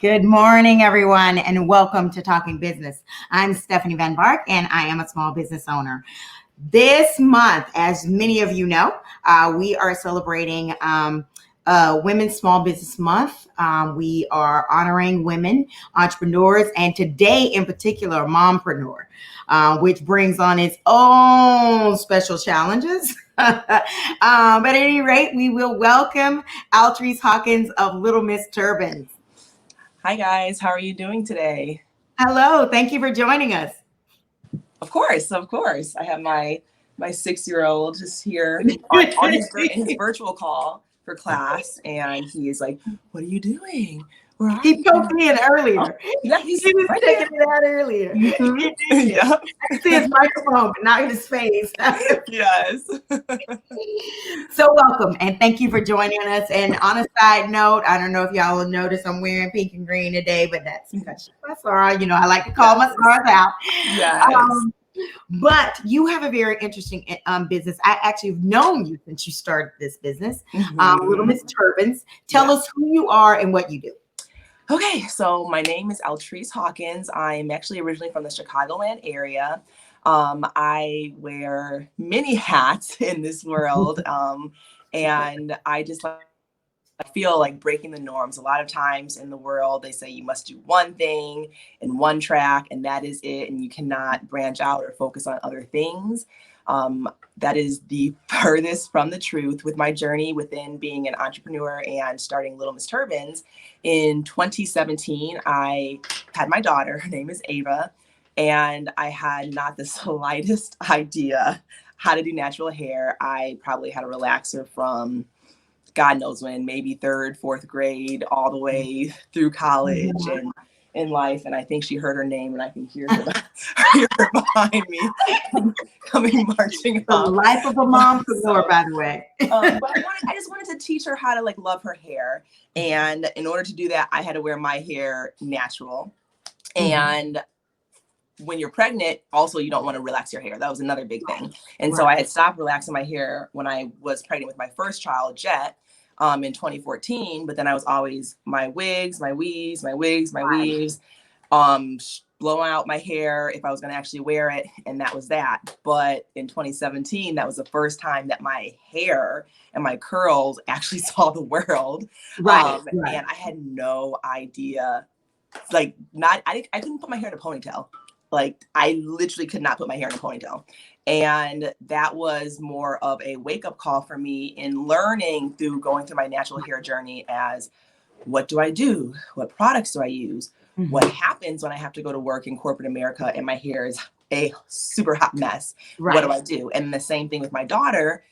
Good morning, everyone, and welcome to Talking Business. I'm Stephanie Van Bark, and I am a small business owner. This month, as many of you know, we are celebrating Women's Small Business Month. We are honoring women entrepreneurs, and today in particular, mompreneur, which brings on its own special challenges. But at any rate, we will welcome Altrese Hawkins of Little Miss Turbans. Hi guys, how are you doing today? Hello, thank you for joining us. Of course. I have my 6-year-old just here on his virtual call for class, and he is like, "What are you doing? Where are He you?" poked me in earlier. Yeah, He was right checking it out earlier. Yeah. I see his microphone, but not his face. Yes. So welcome, and thank you for joining us. And on a side note, I don't know if y'all will notice I'm wearing pink and green today, but that's because she's my Sarah. You know, I like to call my stars out. Yes. But you have a very interesting business. I actually have known you since you started this business, Little Miss Turbans. Tell us who you are and what you do. Okay, so my name is Altrese Hawkins. I'm actually originally from the Chicagoland area. I wear many hats in this world, and I just feel like breaking the norms. A lot of times in the world, they say you must do one thing in one track, and that is it, and you cannot branch out or focus on other things. That is the furthest from the truth with my journey within being an entrepreneur and starting Little Miss Turbans. In 2017, I had my daughter. Her name is Ava, and I had not the slightest idea how to do natural hair. I probably had a relaxer from God knows when, maybe 3rd, 4th grade, all the way through college and in life. And I think she heard her name, and I can hear her behind me coming marching The up. life of a mompreneur, by the way. But I just wanted to teach her how to love her hair. And in order to do that, I had to wear my hair natural. And when you're pregnant, also, you don't want to relax your hair. That was another big thing. And so I had stopped relaxing my hair when I was pregnant with my first child, Jet, in 2014. But then I was always my wigs, my weaves, blowing out my hair if I was going to actually wear it. And that was that. But in 2017, that was the first time that my hair and my curls actually saw the world. And I had no idea. I couldn't put my hair in a ponytail. I literally could not put my hair in a ponytail. And that was more of a wake-up call for me in learning through going through my natural hair journey as, what do I do? What products do I use? What happens when I have to go to work in corporate America and my hair is a super hot mess? What do I do? And the same thing with my daughter.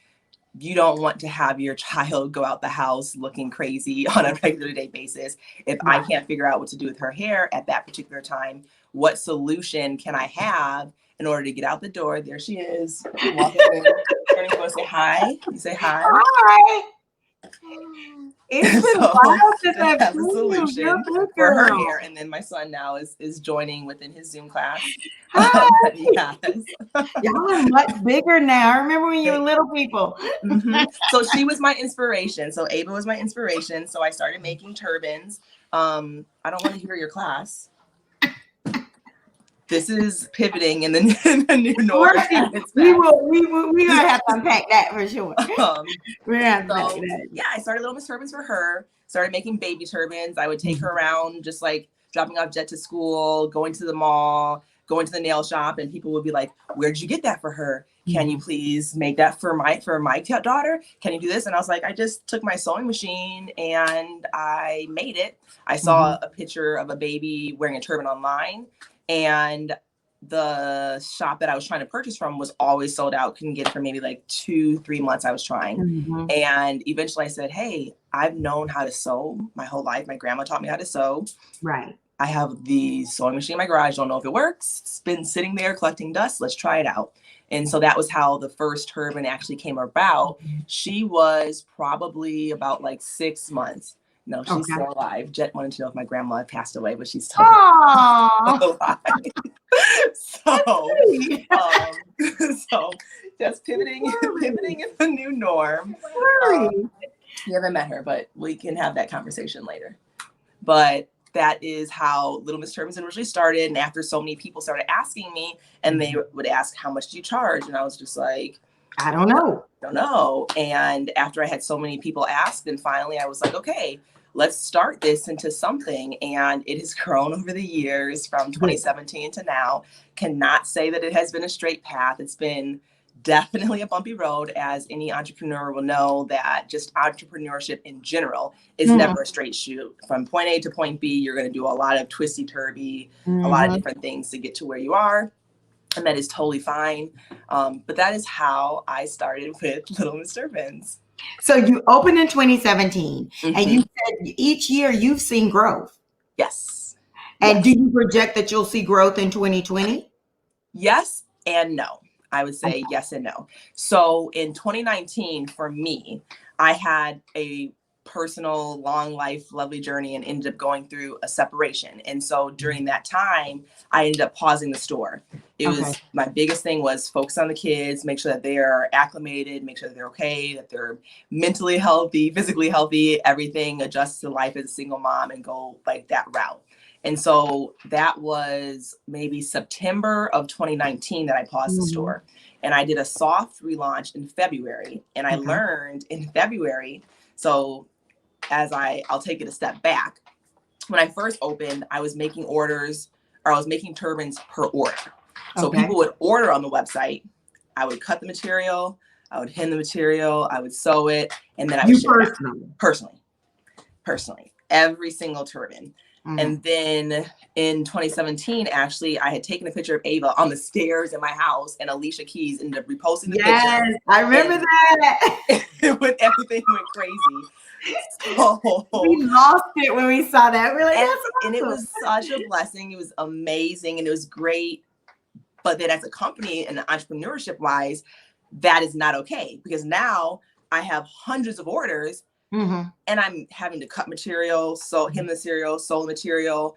You don't want to have your child go out the house looking crazy on a regular day basis. If I can't figure out what to do with her hair at that particular time, what solution can I have in order to get out the door? There she is. Walking in. Turning to say hi. You say hi. Hi. It's been wild since I've have a seen solution you. for her hair. And then my son now is joining within his Zoom class. Hi. Yes. Y'all are much bigger now. I remember when you were little people. So she was my inspiration. So Ava was my inspiration. So I started making turbans. I don't want to hear your class. This is pivoting in the new norm. We're gonna have to unpack that for sure. I started Little Miss Turbans for her. Started making baby turbans. I would take her around, just dropping off Jet to school, going to the mall, going to the nail shop, and people would be like, "Where'd you get that for her? Can you please make that for my daughter? Can you do this?" And I was like, I just took my sewing machine and I made it. I saw a picture of a baby wearing a turban online, and the shop that I was trying to purchase from was always sold out. Couldn't get it for maybe 2-3 months. I was trying. And eventually I said, hey, I've known how to sew my whole life. My grandma taught me how to sew. Right. I have the sewing machine in my garage. Don't know if it works. It's been sitting there collecting dust. Let's try it out. And so that was how the first turban actually came about. She was probably about 6 months. No, she's still alive. Jet wanted to know if my grandma had passed away, but she's still alive. So just pivoting in the new norm. You haven't met her, but we can have that conversation later. But that is how Little Miss Turbans originally started. And after so many people started asking me, and they would ask, how much do you charge? And I was just like, I don't know. Don't know. And after I had so many people ask, then finally I was like, okay, let's start this into something. And it has grown over the years from 2017 to now. Cannot say that it has been a straight path. It's been definitely a bumpy road, as any entrepreneur will know, that just entrepreneurship in general is never a straight shoot. From point A to point B, you're going to do a lot of twisty turvy, a lot of different things to get to where you are. And that is totally fine. But that is how I started with Little Miss Turbans. So you opened in 2017, and you said each year you've seen growth. Yes. And do you project that you'll see growth in 2020? Yes and no. I would say yes and no. So in 2019, for me, I had a personal, long life, lovely journey and ended up going through a separation. And so during that time, I ended up pausing the store. It was, my biggest thing was focus on the kids, make sure that they are acclimated, make sure that they're okay, that they're mentally healthy, physically healthy, everything adjusts to life as a single mom and go like that route. And so that was maybe September of 2019 that I paused the store. And I did a soft relaunch in February. And I learned in February, so I'll take it a step back. When I first opened, I was making orders, or I was making turbans per order. So people would order on the website. I would cut the material, I would hem the material, I would sew it, and then I would ship it out. Personally, every single turban. And then in 2017, actually, I had taken a picture of Ava on the stairs in my house, and Alicia Keys ended up reposting the picture. Yes, I remember that. When everything went crazy. So, we lost it when we saw that. We're like, and it was such a blessing. It was amazing, and it was great. But then as a company and entrepreneurship wise, that is not okay, because now I have hundreds of orders. And I'm having to cut material, hem the material, sew material,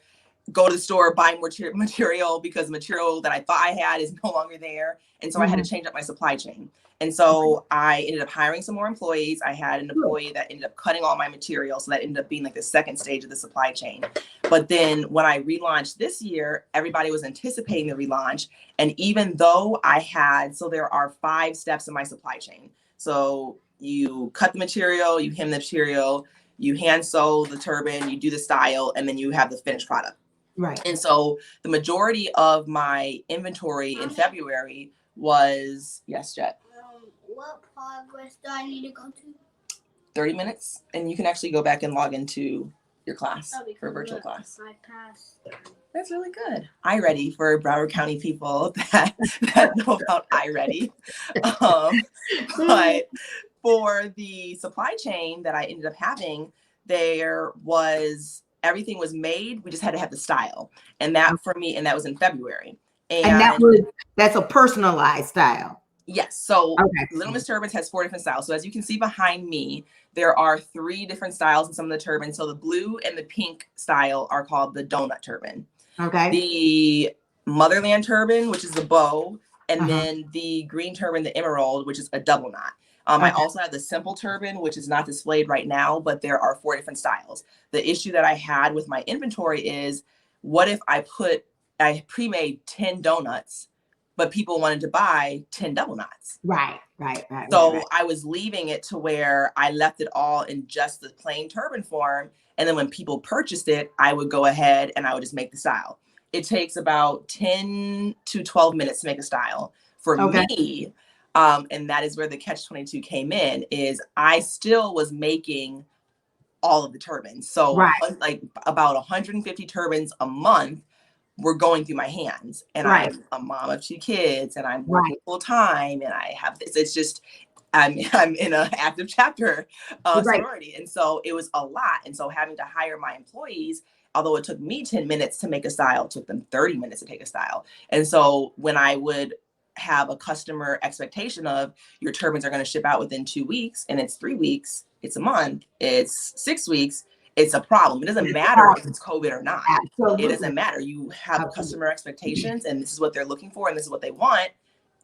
go to the store, buy more material, because the material that I thought I had is no longer there. And so I had to change up my supply chain. And so I ended up hiring some more employees. I had an employee that ended up cutting all my material. So that ended up being like the second stage of the supply chain. But then when I relaunched this year, everybody was anticipating the relaunch. And even though so there are 5 steps in my supply chain. So you cut the material, you hem the material, you hand sew the turban, you do the style, and then you have the finished product. Right. And so the majority of my inventory in February was, yes, Jet? What progress do I need to go to? 30 minutes. And you can actually go back and log into your class for a virtual class. I passed. That's really good. iReady for Broward County people that know about iReady. But for the supply chain that I ended up having, everything was made. We just had to have the style. And that for me, and that was in February. And that's a personalized style. Yes. So Little Miss Turbans has 4 different styles. So as you can see behind me, there are 3 different styles in some of the turbans. So the blue and the pink style are called the donut turban. The Motherland turban, which is the bow, and then the green turban, the emerald, which is a double knot. I also have the simple turban, which is not displayed right now, but there are 4 different styles. The issue that I had with my inventory is, what if I pre-made 10 donuts, but people wanted to buy 10 double knots? Right. So I was leaving it to where I left it all in just the plain turban form. And then when people purchased it, I would go ahead and I would just make the style. It takes about 10 to 12 minutes to make a style. For me, and that is where the catch-22 came in, is I still was making all of the turbans. So like about 150 turbans a month were going through my hands. And I'm a mom of 2 kids, and I'm working full time, and I have this. It's just, I'm in an active chapter sorority. And so it was a lot. And so having to hire my employees, although it took me 10 minutes to make a style, it took them 30 minutes to take a style. And so when I would have a customer expectation of, your turbans are going to ship out within 2 weeks, and it's 3 weeks, it's a month, it's 6 weeks, it's a problem. It doesn't matter if it's COVID or not. Absolutely. It doesn't matter. You have customer expectations, and this is what they're looking for, and this is what they want,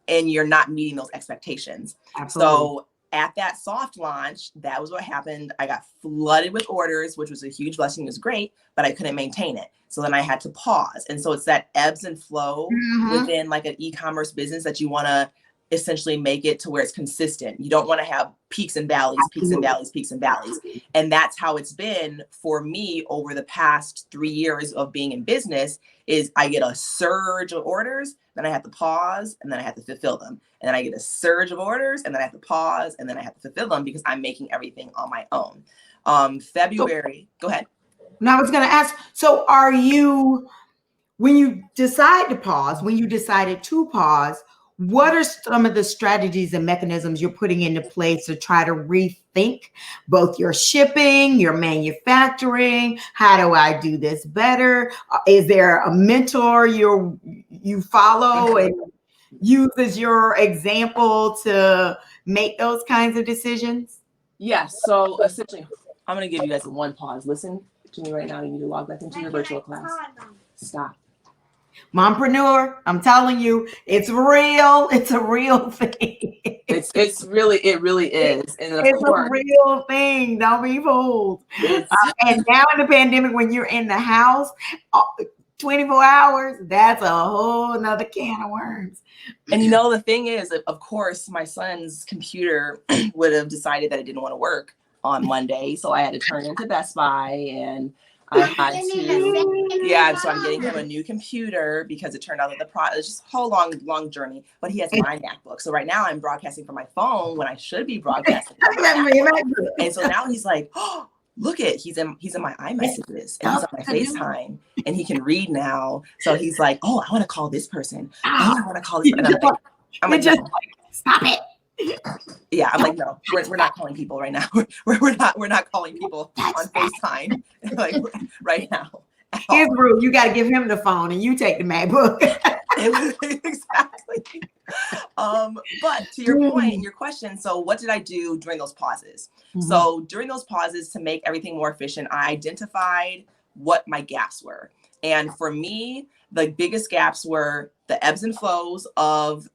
and you're not meeting those expectations. Absolutely. So at that soft launch, that was what happened. I got flooded with orders, which was a huge blessing. It was great, but I couldn't maintain it. So then I had to pause. And so it's that ebbs and flow within like an e-commerce business that you want to essentially make it to where it's consistent. You don't want to have peaks and valleys, peaks and valleys, peaks and valleys. And that's how it's been for me over the past 3 years of being in business. Is I get a surge of orders, then I have to pause, and then I have to fulfill them. And then I get a surge of orders, and then I have to pause, and then I have to fulfill them because I'm making everything on my own. February, go ahead. Now I was going to ask, so are you, when you decide to pause, when you decided to pause, what are some of the strategies and mechanisms you're putting into place to try to rethink both your shipping, your manufacturing? How do I do this better? Is there a mentor you follow and use as your example to make those kinds of decisions? Yes. So essentially, I'm going to give you guys one pause. Listen to me right now. You need to log back into your virtual class. Stop. Mompreneur, I'm telling you, it's real. It's a real thing. It really is. And of it's course, a real thing. Don't be fooled. And now in the pandemic, when you're in the house, 24 hours, that's a whole nother can of worms. And you know, the thing is, of course, my son's computer would have decided that it didn't want to work on Monday. So I had to turn into Best Buy and I had to, so I'm getting him a new computer because it turned out that it's just a whole long journey, but he has my MacBook. So right now I'm broadcasting from my phone when I should be broadcasting from my MacBook. And so now he's like, oh, look he's in my iMessages and he's on my FaceTime and he can read now. So he's like, oh, I want to call this person. Oh, I want to call this person. I'm like, no. Stop it. Yeah, I'm like, no, we're not calling people right now. We're not calling people on FaceTime like right now. Here's the rule: you got to give him the phone, and you take the MacBook. Exactly. But to your point, your question. So, what did I do during those pauses? So, during those pauses, to make everything more efficient, I identified what my gaps were, and for me, the biggest gaps were the ebbs and flows of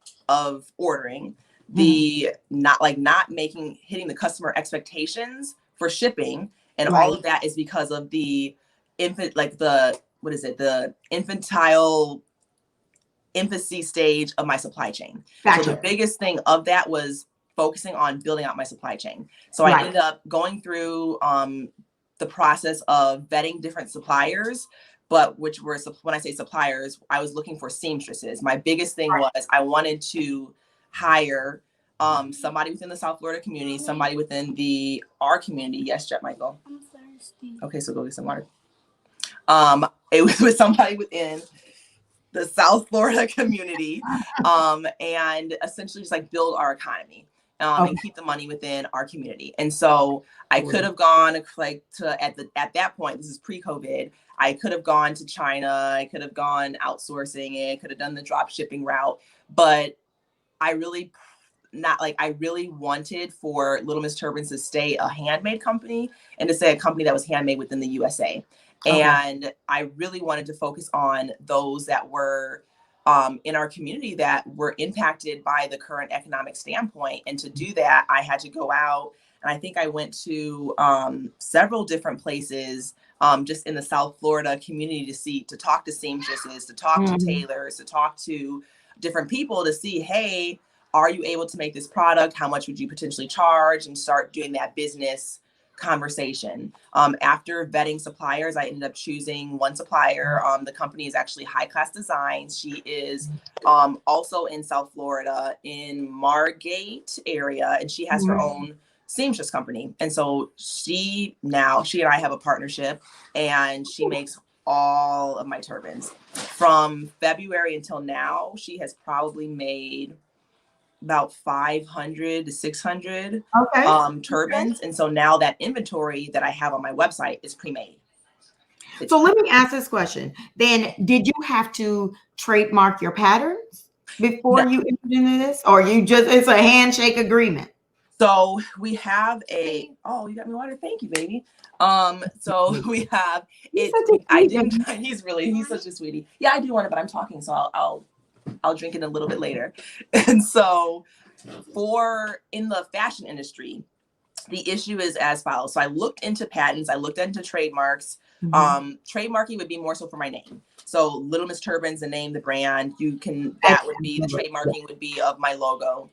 ordering. The not hitting the customer expectations for shipping, and all of that is because of the infantile infancy stage of my supply chain. Gotcha. So the biggest thing of that was focusing on building out my supply chain. So I ended up going through the process of vetting different suppliers, but which were, when I say suppliers, I was looking for seamstresses. My biggest thing was I wanted to hire somebody within the South Florida community, somebody within our community. Yes, Jet Michael. I'm thirsty. Okay, so go get some water. It was with somebody within the South Florida community, and essentially just like build our economy, and keep the money within our community. And so I could have gone at that point, this is pre-COVID, I could have gone to China, I could have gone outsourcing it, could have done the drop shipping route, but I really wanted for Little Miss Turbans to stay a handmade company and to stay a company that was handmade within the USA. And I really wanted to focus on those that were in our community that were impacted by the current economic standpoint. And to do that, I had to go out, and I think I went to several different places just in the South Florida community to talk to seamstresses, to talk to tailors, to talk to different people to see, hey, are you able to make this product? How much would you potentially charge? And start doing that business conversation. After vetting suppliers, I ended up choosing one supplier. The company is actually High Class Designs. She is also in South Florida in Margate area, and she has her own seamstress company. And so she and I have a partnership, and she makes all of my turbans. From February until now, she has probably made about 500 to 600 turbans. And so now that inventory that I have on my website is pre-made. So let me ask this question. Then did you have to trademark your patterns before you entered into this? Or it's a handshake agreement? So we have you got me water. Thank you, baby. So we have it. He's such a sweetie. Yeah, I do want it, but I'm talking. So I'll I'll drink it a little bit later. And so in the fashion industry, the issue is as follows. So I looked into patents, I looked into trademarks. Trademarking would be more so for my name. So Little Miss Turbans, the name, the brand, that would be, the trademarking would be of my logo.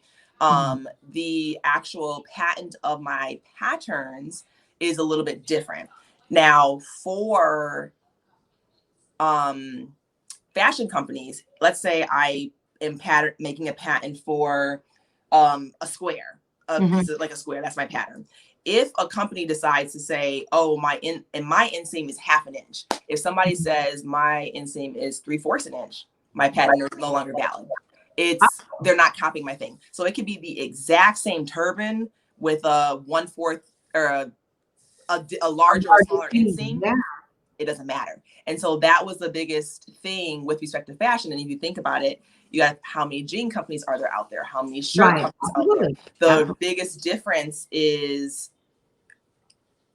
The actual patent of my patterns is a little bit different. Now for fashion companies, let's say I am making a patent for a square, piece of, like a square, that's my pattern. If a company decides to say, oh, my inseam is 1/2 inch, if somebody says my inseam is 3/4 an inch, my patent is no longer valid. They're not copying my thing. So it could be the exact same turban with a 1/4 or a larger or smaller inseam. Yeah. It doesn't matter. And so that was the biggest thing with respect to fashion. And if you think about it, you got how many jean companies are there out there? How many shirt companies out there? The biggest difference is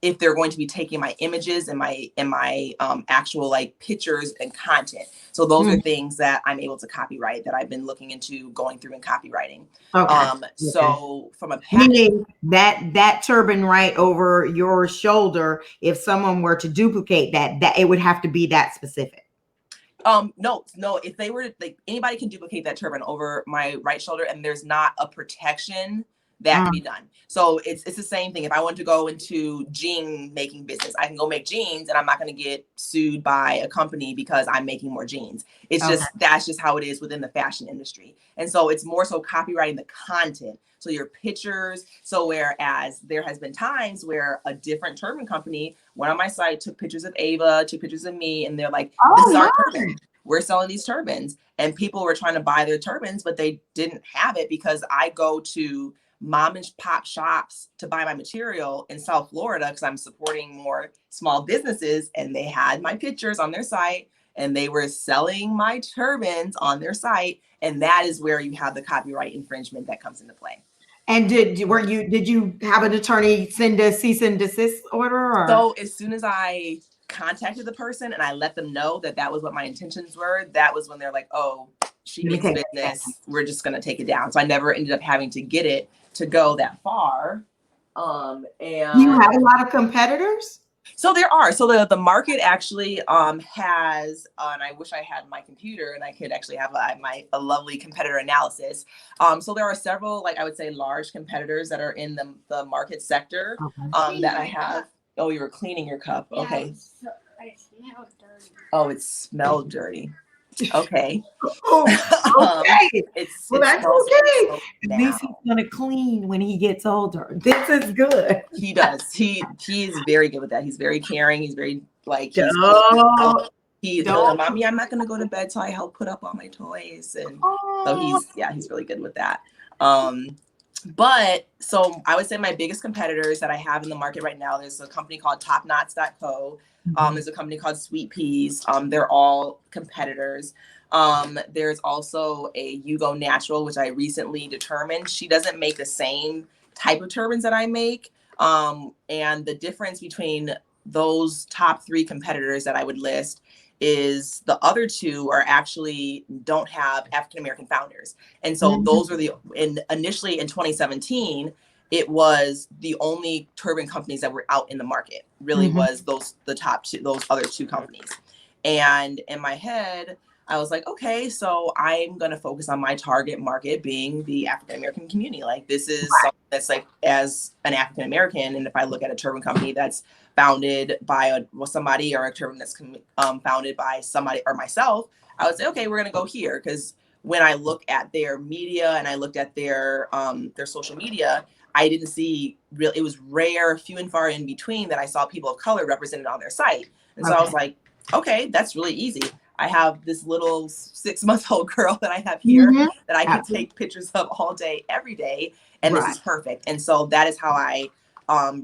if they're going to be taking my images and my actual like pictures and content. So those are things that I'm able to copyright, that I've been looking into going through and copywriting. So from a patent, meaning that turban right over your shoulder, if someone were to duplicate that it would have to be that specific. No, if they were like, anybody can duplicate that turban over my right shoulder, and there's not a protection that can be done. So it's the same thing. If I want to go into jean making business, I can go make jeans, and I'm not going to get sued by a company because I'm making more jeans. It's that's just how it is within the fashion industry. And so it's more so copywriting the content. So your pictures. So whereas there has been times where a different turban company went on my site, took pictures of Ava, took pictures of me, and they're like, this is our turban. We're selling these turbans. And people were trying to buy their turbans, but they didn't have it because I go to mom and pop shops to buy my material in South Florida because I'm supporting more small businesses, and they had my pictures on their site and they were selling my turbans on their site. And that is where you have the copyright infringement that comes into play. And did you have an attorney send a cease and desist order? Or? So as soon as I contacted the person and I let them know that that was what my intentions were, that was when they're like, oh, she means business. We're just going to take it down. So I never ended up having to get it to go that far. And you have a lot of competitors? So there are. So the market actually has, and I wish I had my computer and I could actually have a lovely competitor analysis. So there are several, like I would say, large competitors that are in the market sector that I have. Oh, you were cleaning your cup. Okay. Yeah, it smelled dirty. Oh, it smelled dirty. Okay. Okay. That's okay. So at least he's gonna clean when he gets older. This is good. He does. He is very good with that. He's very caring. He's very like mommy, I'm not gonna go to bed till I help put up all my toys. And so he's really good with that. But so I would say my biggest competitors that I have in the market right now, there's a company called topknots.co. There's a company called Sweet Peas. They're all competitors. There's also a Yugo Natural, which I recently determined she doesn't make the same type of turbans that I make. And the difference between those top 3 competitors that I would list is the other 2 are actually don't have African-American founders. And so those are initially in 2017, it was the only turban companies that were out in the market, really was the top 2, those other 2 companies. And in my head, I was like, okay, so I'm going to focus on my target market being the African-American community. Like this is something that's like, as an African-American, and if I look at a turban company that's founded by somebody, or a turban that's founded by somebody or myself, I would say, okay, we're going to go here. Because when I look at their media and I looked at their social media, I didn't see it was rare, few and far in between that I saw people of color represented on their site. And so I was like, okay, that's really easy. I have this little 6-month-old girl that I have here that I can take pictures of all day, every day. And this is perfect. And so that is how I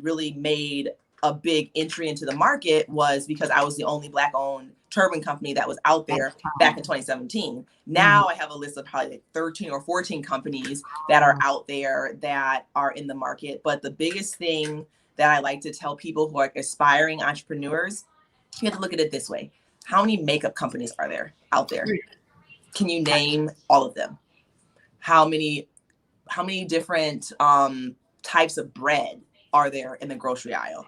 really made a big entry into the market, was because I was the only Black-owned turban company that was out there back in 2017. Now I have a list of probably like 13 or 14 companies that are out there that are in the market. But the biggest thing that I like to tell people who are aspiring entrepreneurs, you have to look at it this way. How many makeup companies are there out there? Can you name all of them? How many different types of bread are there in the grocery aisle?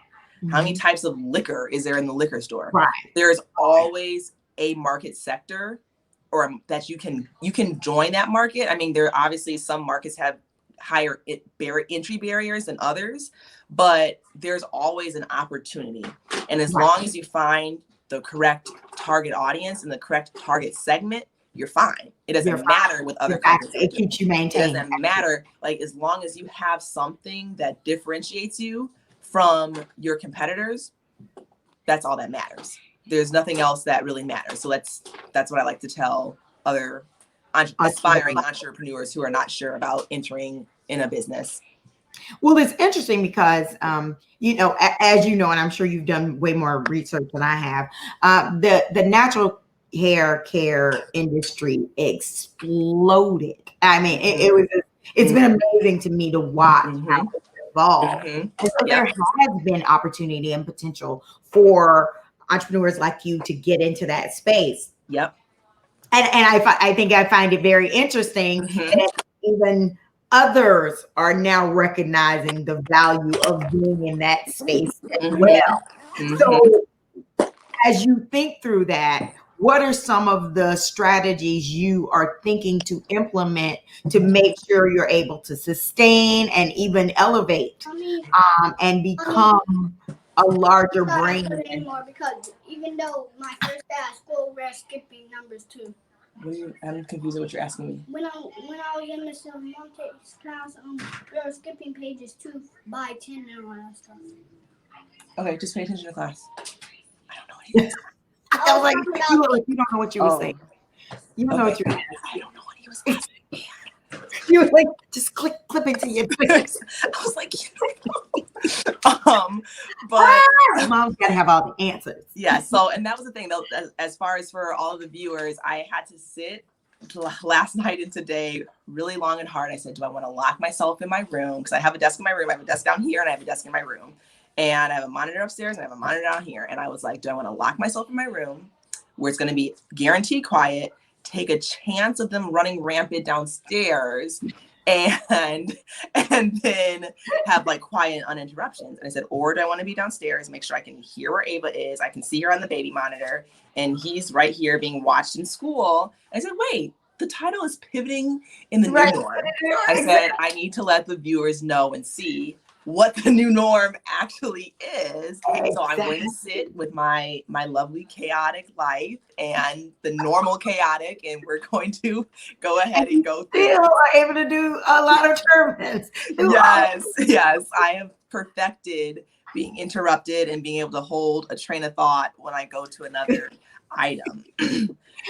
How many types of liquor is there in the liquor store? Right. There's always a market sector or that you can join that market. I mean, there obviously some markets have higher entry barriers than others, but there's always an opportunity. And as long as you find the correct target audience and the correct target segment, you're fine. It doesn't matter with other companies. It keeps you maintained. It doesn't matter. Like, as long as you have something that differentiates you from your competitors, that's all that matters. There's nothing else that really matters. So that's what I like to tell other aspiring entrepreneurs who are not sure about entering in a business. Well, it's interesting because, you know, as you know, and I'm sure you've done way more research than I have, the natural hair care industry exploded. I mean, it's been amazing to me to watch how it's evolved. And so there has been opportunity and potential for entrepreneurs like you to get into that space. Yep. And I think I find it very interesting that even others are now recognizing the value of being in that space as well. So as you think through that, what are some of the strategies you are thinking to implement to make sure you're able to sustain and even elevate and become a larger brand? Because even though my first day at school, we're skipping numbers too. I'm confused with what you're asking me. When I was in Mr. Monte's class, we were skipping pages 2 by 10 and all that stuff. Okay, just pay attention to class. I don't know what he was. I was like, you don't know what you were saying. You don't know what you were saying. I don't know what he was asking. You were like, just clip into your face. I was like, but mom's gotta have all the answers. Yeah. So, and that was the thing though, as far as for all of the viewers, I had to sit last night and today really long and hard. I said, do I want to lock myself in my room? Because I have a desk in my room. I have a desk down here and I have a desk in my room. And I have a monitor upstairs and I have a monitor down here. And I was like, do I want to lock myself in my room where it's going to be guaranteed quiet, take a chance of them running rampant downstairs, and then have like quiet uninterruptions? And I said, or do I want to be downstairs, make sure I can hear where Ava is, I can see her on the baby monitor, and he's right here being watched in school. I said, wait, the title is pivoting in the new norm. I said, I need to let the viewers know and see what the new norm actually is. So I'm going to sit with my lovely chaotic life and the normal chaotic, and we're going to go ahead and go through. Still are able to do a lot of turbulence. Yes. I have perfected being interrupted and being able to hold a train of thought when I go to another item.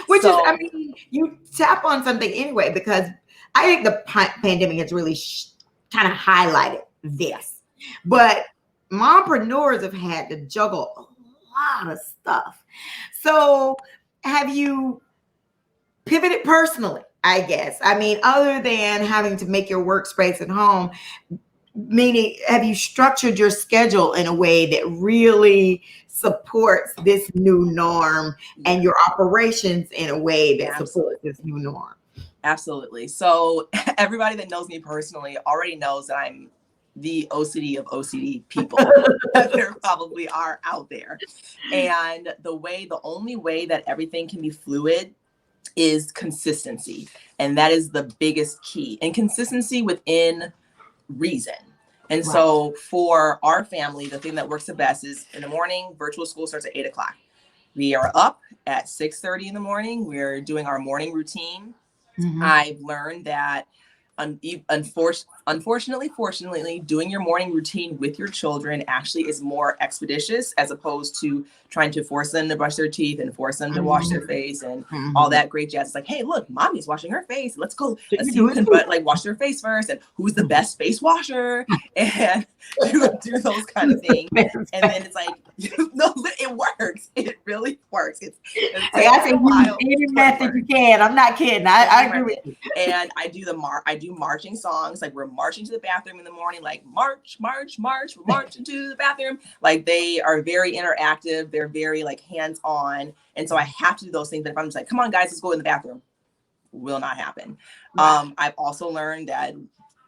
Which is, I mean, you tap on something anyway, because I think the pandemic has really kind of highlighted this. But mompreneurs have had to juggle a lot of stuff. So have you pivoted personally, I guess? I mean, other than having to make your workspace at home, meaning have you structured your schedule in a way that really supports this new norm and your operations in a way that supports this new norm? Absolutely. So everybody that knows me personally already knows that I'm the OCD of OCD people that there probably are out there. And the only way that everything can be fluid is consistency. And that is the biggest key. And consistency within reason. And so for our family, the thing that works the best is in the morning, virtual school starts at 8:00. We are up at 6:30 in the morning. We're doing our morning routine. I've learned that unfortunately, fortunately, doing your morning routine with your children actually is more expeditious as opposed to trying to force them to brush their teeth and force them to wash their face and all that great jazz. It's like, hey, look, mommy's washing her face. Let's go. Let's see who can wash their face first, and who's the best face washer, and do those kind of things. And then it's like, no, it works. It really works. It's I say use any method you can. I'm not kidding. I agree with you. And I do marching songs. Like, we're marching to the bathroom in the morning, like march, march, march. We're marching to the bathroom. Like, they are very interactive. They're very like hands-on. And so I have to do those things. But if I'm just like, come on, guys, let's go in the bathroom. will not happen. Right. I've also learned that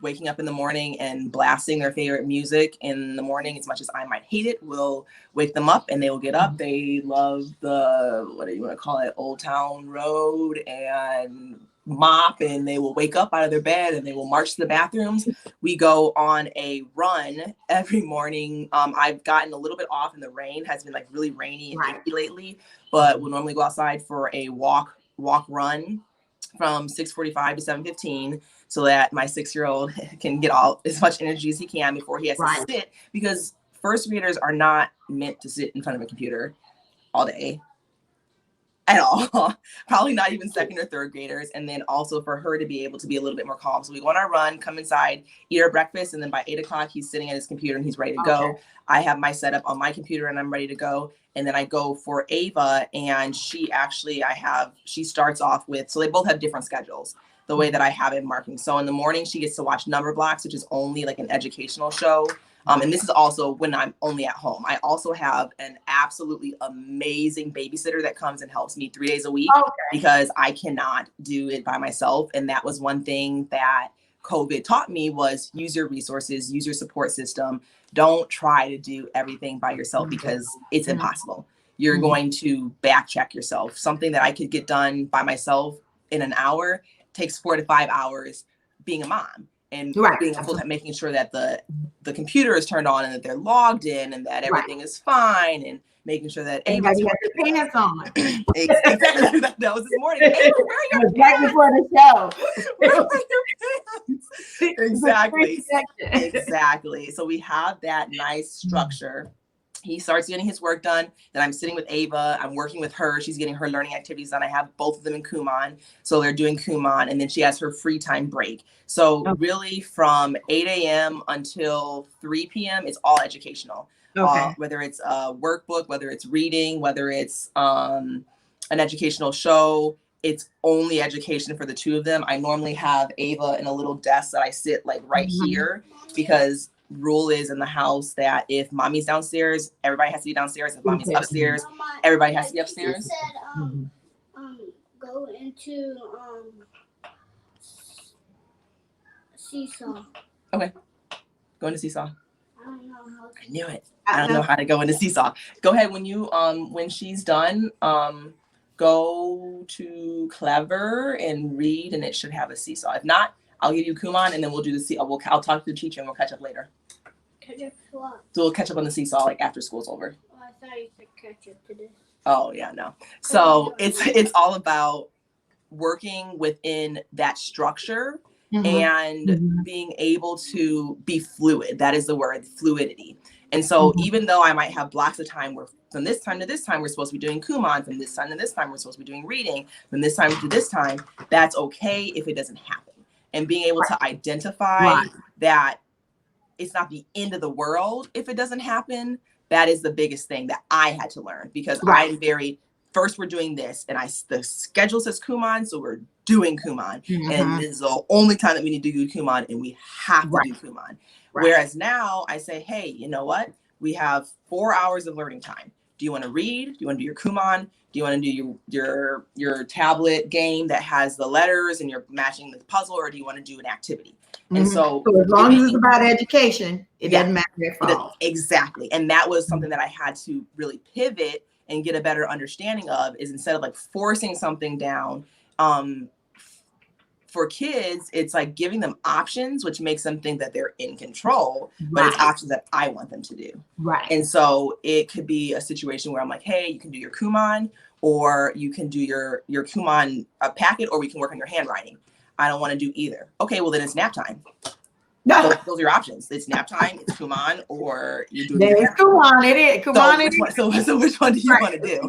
waking up in the morning and blasting their favorite music in the morning, as much as I might hate it, will wake them up and they will get up. They love the, what do you want to call it, Old Town Road and mop, and they will wake up out of their bed and they will march to the bathrooms. We go on a run every morning. I've gotten a little bit off in the rain, has been like really rainy and icky lately, but we'll normally go outside for a walk run from 6:45 to 7:15 so that my 6-year-old can get all as much energy as he can before he has to sit, because first graders are not meant to sit in front of a computer all day at all. Probably not even second or third graders. And then also for her to be able to be a little bit more calm. So we go on our run, come inside, eat our breakfast, and then by 8 o'clock he's sitting at his computer and he's ready to go. I have my setup on my computer and I'm ready to go. And then I go for Ava, and she starts off with, so they both have different schedules, the way that I have it marking. So in the morning she gets to watch Number Blocks, which is only like an educational show. And this is also when I'm only at home. I also have an absolutely amazing babysitter that comes and helps me 3 days a week because I cannot do it by myself. And that was one thing that COVID taught me, was use your resources, use your support system. Don't try to do everything by yourself because it's impossible. You're going to backcheck yourself. Something that I could get done by myself in an hour takes 4 to 5 hours being a mom. And being a full-time, making sure that the computer is turned on and that they're logged in and that everything is fine, and making sure that everybody has their pants on. Exactly. That was this morning. Hey, where are your right pants? before the show. Where are your pants? Exactly. So we have that nice structure. He starts getting his work done. Then I'm sitting with Ava. I'm working with her. She's getting her learning activities done. I have both of them in Kumon. So they're doing Kumon. And then she has her free time break. So really from 8 a.m. until 3 p.m., it's all educational. Whether it's a workbook, whether it's reading, whether it's an educational show, it's only education for the two of them. I normally have Ava in a little desk that I sit like right here, because rule is in the house that if mommy's downstairs, everybody has to be downstairs. If mommy's upstairs, everybody has to be upstairs. Said, go into seesaw. Okay, go into seesaw. I don't know how. I knew it. I don't know how to go into seesaw. Go ahead when you when she's done. Go to Clever and read, and it should have a seesaw. If not, I'll give you Kumon, and then we'll do the seesaw. I'll talk to the teacher, and we'll catch up later. Catch up to what? So we'll catch up on the seesaw like after school's over. Oh, I thought you said catch up to this. Oh yeah, no. So it's all about working within that structure and being able to be fluid. That is the word, fluidity. And so even though I might have blocks of time where from this time to this time, we're supposed to be doing Kumon, from this time to this time, we're supposed to be doing reading, from this time to this time, that's okay if it doesn't happen. And being able to identify that it's not the end of the world if it doesn't happen, that is the biggest thing that I had to learn, because I'm very, first we're doing this, and the schedule says Kumon, so we're doing Kumon. And this is the only time that we need to do Kumon, and we have to do Kumon. Whereas now I say, hey, you know what? We have 4 hours of learning time. Do you want to read? Do you want to do your Kumon? Do you want to do your tablet game that has the letters and you're matching the puzzle, or do you want to do an activity? And so as long as it's about education, it doesn't matter if it falls. Exactly. And that was something that I had to really pivot and get a better understanding of, is instead of like forcing something down, for kids, it's like giving them options, which makes them think that they're in control, but it's options that I want them to do. And so it could be a situation where I'm like, hey, you can do your Kumon, or you can do your Kumon packet, or we can work on your handwriting. I don't want to do either. Okay, well then it's nap time. Those are your options. It's nap time, it's Kumon, or you do it. Kumon, it is. Kumon, it is. So which one do you want to do?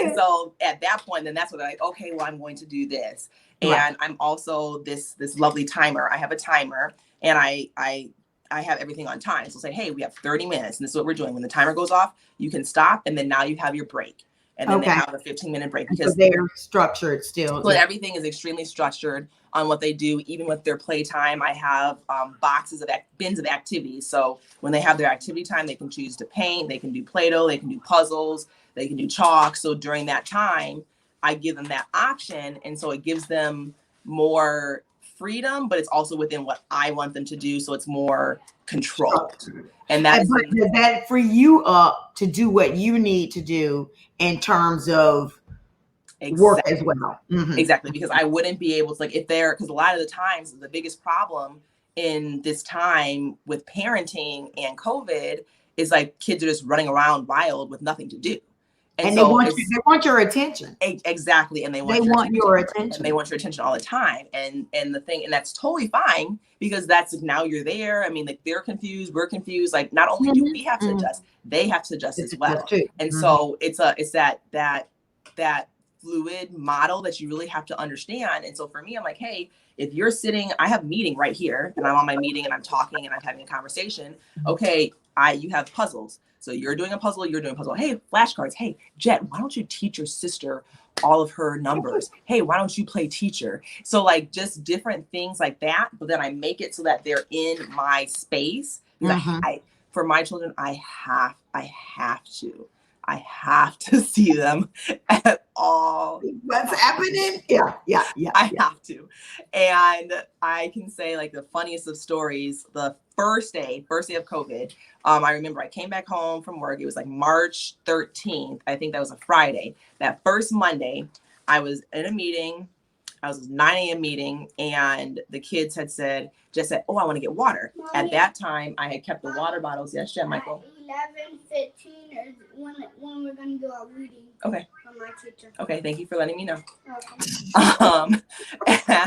And so at that point, then that's what I'm like, okay, well, I'm going to do this. And I'm also this lovely timer. I have a timer, and I have everything on time. So say, hey, we have 30 minutes, and this is what we're doing. When the timer goes off, you can stop, and then now you have your break. And then they have a 15-minute break, because they're structured still. So everything is extremely structured on what they do. Even with their playtime, I have bins of activities. So when they have their activity time, they can choose to paint, they can do Play-Doh, they can do puzzles, they can do chalk. So during that time, I give them that option. And so it gives them more freedom, but it's also within what I want them to do. So it's more controlled. And that is does that free you up to do what you need to do in terms of work as well? Exactly. Because I wouldn't be able to, like, because a lot of the times the biggest problem in this time with parenting and COVID is like kids are just running around wild with nothing to do. And so they want your attention. Exactly. And they want your attention. And they want your attention all the time. And that's totally fine, because that's now you're there. I mean, like, they're confused, we're confused. Like, not only do we have to adjust, they have to adjust as well. And so it's that fluid model that you really have to understand. And so for me, I'm like, hey, if you're sitting, I have a meeting right here, and I'm on my meeting and I'm talking and I'm having a conversation. Okay, you have puzzles. So you're doing a puzzle, you're doing a puzzle. Hey, flashcards. Hey, Jet, why don't you teach your sister all of her numbers? Hey, why don't you play teacher? So like just different things like that. But then I make it so that they're in my space. For my children, I have to see them at all. What's happening? Yeah. I have to. And I can say, like, the funniest of stories, the first day of COVID, I remember I came back home from work. It was like March 13th. I think that was a Friday. That first Monday, I was in a meeting. I was a 9 a.m. meeting, and the kids had said, oh, I want to get water. Mommy, at that time, I had kept the water bottles. Yes, Jen, Michael. 11:15 is when we're going to do our reading. Okay. From my teacher. Okay, thank you for letting me know. Okay.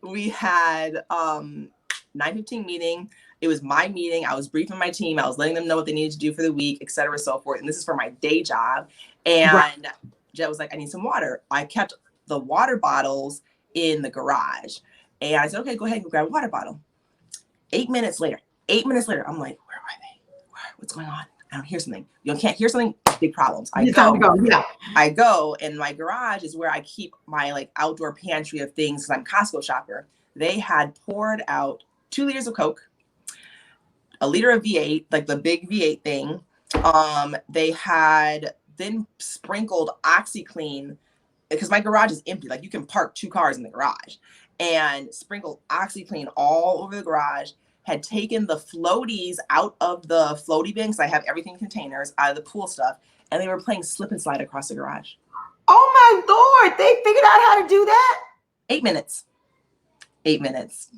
We had 9:15 meeting. It was my meeting. I was briefing my team. I was letting them know what they needed to do for the week, et cetera, so forth. And this is for my day job. And Jet was like, I need some water. I kept the water bottles in the garage. And I said, okay, go ahead and go grab a water bottle. 8 minutes later, I'm like, where are they? What's going on? I don't hear something. You can't hear something? Big problems. I go, and my garage is where I keep my like outdoor pantry of things, because I'm a Costco shopper. They had poured out 2 liters of Coke, a liter of V8, like the big V8 thing. They had then sprinkled OxyClean, because my garage is empty. Like, you can park 2 cars in the garage, and sprinkled OxyClean all over the garage. Had taken the floaties out of the floaty bin, because I have everything in containers, out of the pool stuff, and they were playing slip and slide across the garage. Oh my Lord, they figured out how to do that? 8 minutes. 8 minutes.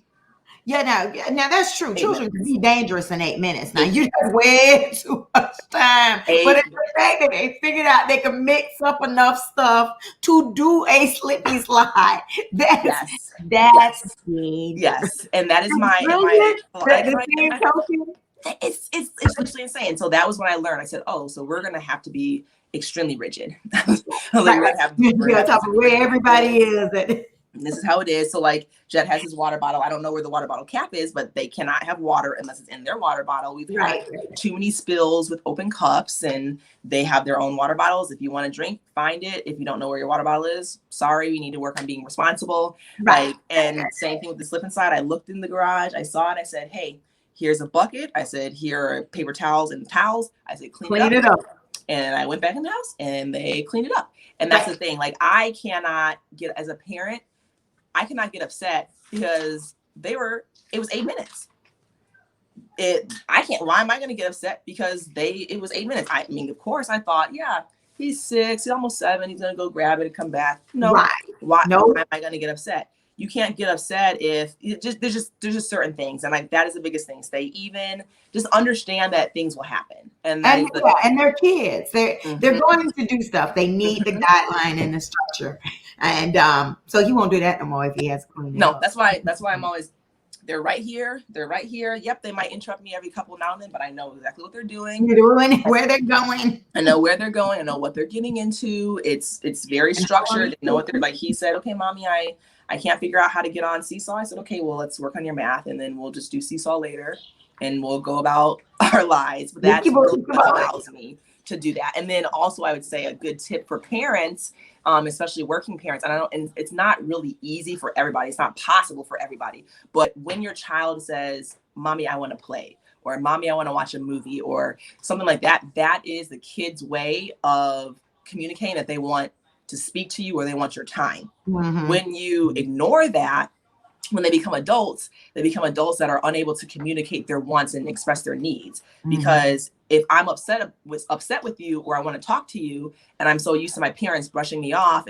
Yeah, now that's true. Children can be dangerous in 8 minutes. Now, you have way too much time. But it's the fact that they figured out they could mix up enough stuff to do a slippy slide. That's yes. And that is it's literally insane. So that was when I learned. I said, oh, so we're gonna have to be extremely rigid. Where everybody is. And this is how it is. So like, Jet has his water bottle. I don't know where the water bottle cap is, but they cannot have water unless it's in their water bottle. We've had too many spills with open cups, and they have their own water bottles. If you want to drink, find it. If you don't know where your water bottle is, sorry, we need to work on being responsible. Like, and same thing with the slip and slide. I looked in the garage, I saw it. I said, hey, here's a bucket. I said, here are paper towels and towels. I said, clean it up. And I went back in the house and they cleaned it up. And that's the thing. Like, I cannot get, as a parent, I cannot get upset because it was 8 minutes. Why am I going to get upset because it was 8 minutes? I mean, of course I thought, yeah, he's 6, he's almost 7. He's going to go grab it and come back. No, why am I going to get upset? You can't get upset if there's just certain things. And that is the biggest thing. Stay even, just understand that things will happen. And they're kids. They're going to do stuff. They need the guideline and the structure. And so he won't do that no more if he has clean. No, that's why I'm always, they're right here. Yep, they might interrupt me every couple now and then, but I know exactly what they're doing. Where they're going. I know where they're going. I know what they're getting into. It's very structured. They know what they're, like he said, okay, mommy, I can't figure out how to get on Seesaw. I said, okay, well, let's work on your math, and then we'll just do Seesaw later, and we'll go about our lives. But that's really what allows me to do that. And then also, I would say a good tip for parents, especially working parents, and it's not really easy for everybody. It's not possible for everybody. But when your child says, mommy, I want to play, or mommy, I want to watch a movie, or something like that, that is the kid's way of communicating that they want to speak to you or they want your time. Mhm. When you ignore that, when they become adults that are unable to communicate their wants and express their needs. Because if I'm upset with you, or I want to talk to you, and I'm so used to my parents brushing me off,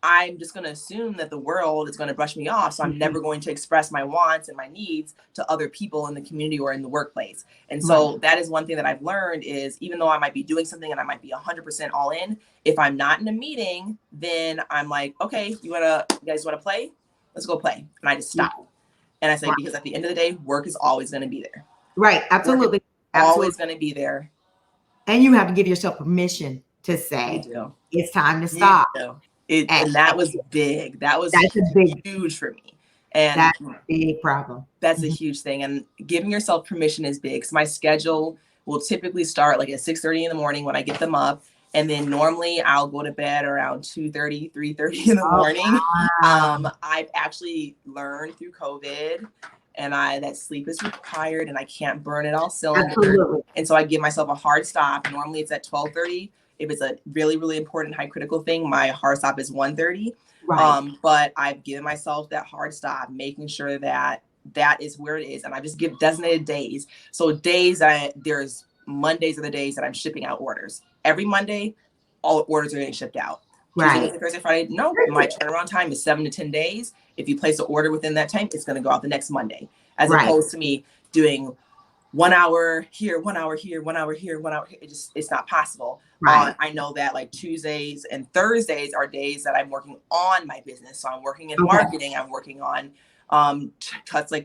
I'm just going to assume that the world is going to brush me off. So I'm never going to express my wants and my needs to other people in the community or in the workplace. And so that is one thing that I've learned is, even though I might be doing something and I might be 100% all in, if I'm not in a meeting, then I'm like, okay, you guys want to play? Let's go play. And I just stop. And I say, because at the end of the day, work is always going to be there. Right. Absolutely. Always going to be there. And you have to give yourself permission to say, it's time to stop. And that was big. That's huge for me. And that's a big problem. That's a huge thing. And giving yourself permission is big. So my schedule will typically start like at 6:30 in the morning when I get them up. And then normally I'll go to bed around 2:30, 3:30 in the morning. Wow. I've actually learned through COVID that sleep is required and I can't burn it all cylinders. Absolutely. And so I give myself a hard stop. Normally it's at 12:30. If it's a really, really important high critical thing, my hard stop is 1:30. Right. But I've given myself that hard stop, making sure that is where it is. And I just give designated days. So there's Mondays are the days that I'm shipping out orders. Every Monday, all orders are getting shipped out. Right. Tuesday, Thursday, Friday, no. My turnaround time is 7 to 10 days. If you place an order within that time, it's going to go out the next Monday, as opposed to me doing 1 hour here, 1 hour here, 1 hour here, 1 hour here. It's not possible. Right. I know that like Tuesdays and Thursdays are days that I'm working on my business. So I'm working in marketing. I'm working on customer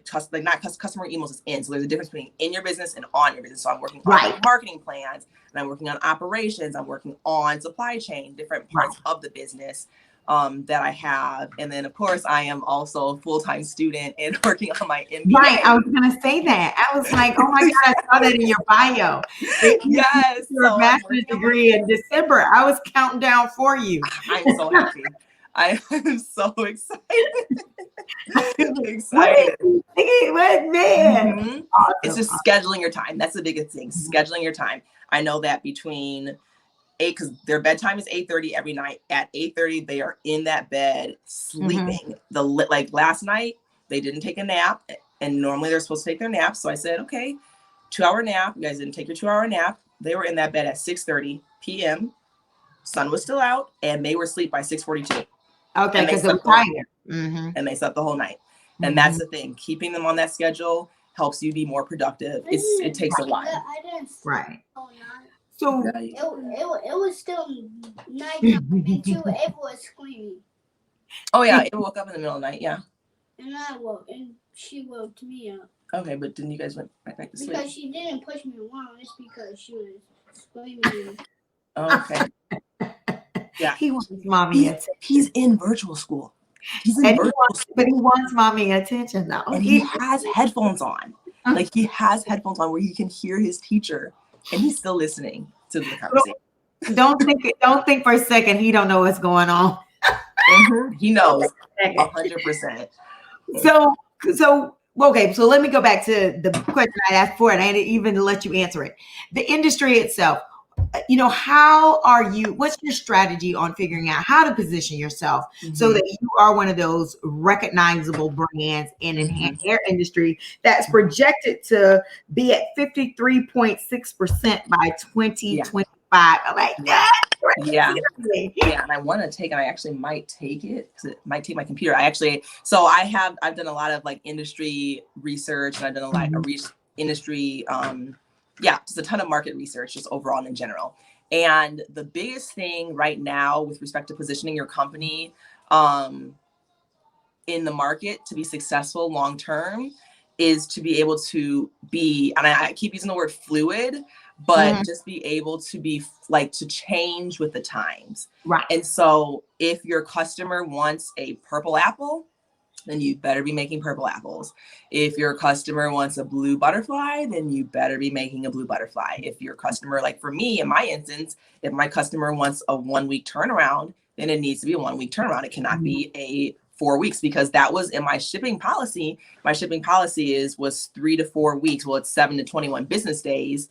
emails is in. So there's a difference between in your business and on your business. So I'm working on marketing plans, and I'm working on operations. I'm working on supply chain, different parts of the business that I have. And then of course I am also a full-time student and working on my MBA. Right. I was going to say that. I was like, oh my God, I saw that in your bio. Yes. Your master's degree in December. I was counting down for you. I'm so happy. I am so excited. What man? Mm-hmm. Awesome. It's just scheduling your time. That's the biggest thing. Scheduling your time. I know that between because their bedtime is 8:30 every night. At 8:30, they are in that bed sleeping. Like last night, they didn't take a nap, and normally they're supposed to take their nap. So I said, okay, 2-hour nap. You guys didn't take your 2-hour nap. They were in that bed at 6:30 p.m. Sun was still out, and they were asleep by 6:42. Okay, because they were tired. And they slept the whole night. And that's the thing. Keeping them on that schedule helps you be more productive. It takes a while. I didn't right. So it was still nighttime, and too, Ava was screaming. Oh yeah, it woke up in the middle of the night. Yeah. And I woke, and she woke me up. Okay, but didn't you guys went right back to sleep? Because she didn't push me around. It's because she was screaming. Okay. Yeah. He wants mommy attention. He's in virtual school. But he wants mommy attention though. And he has headphones on. Like he has headphones on where he can hear his teacher, and he's still listening to the conversation. Don't think for a second he don't know what's going on. He knows 100%. So okay, so let me go back to the question I asked for, and I didn't even let you answer it. The industry itself, what's your strategy on figuring out how to position yourself so that you are one of those recognizable brands in an hair industry that's projected to be at 53.6% by 2025? I'm like, yeah. And I want to take, and I actually might take it because it might take my computer. I've done a lot of like industry research, and I've done a lot of industry, just a ton of market research, just overall and in general. And the biggest thing right now with respect to positioning your company in the market to be successful long term is to be able to be, and I keep using the word fluid, but just be able to be like to change with the times. Right. And so if your customer wants a purple apple, then you better be making purple apples. If your customer wants a blue butterfly, then you better be making a blue butterfly. If your customer, like for me, in my instance, if my customer wants a 1-week turnaround, then it needs to be a 1-week turnaround. It cannot be a 4 weeks, because that was in my shipping policy. My shipping policy was 3 to 4 weeks. Well, it's 7 to 21 business days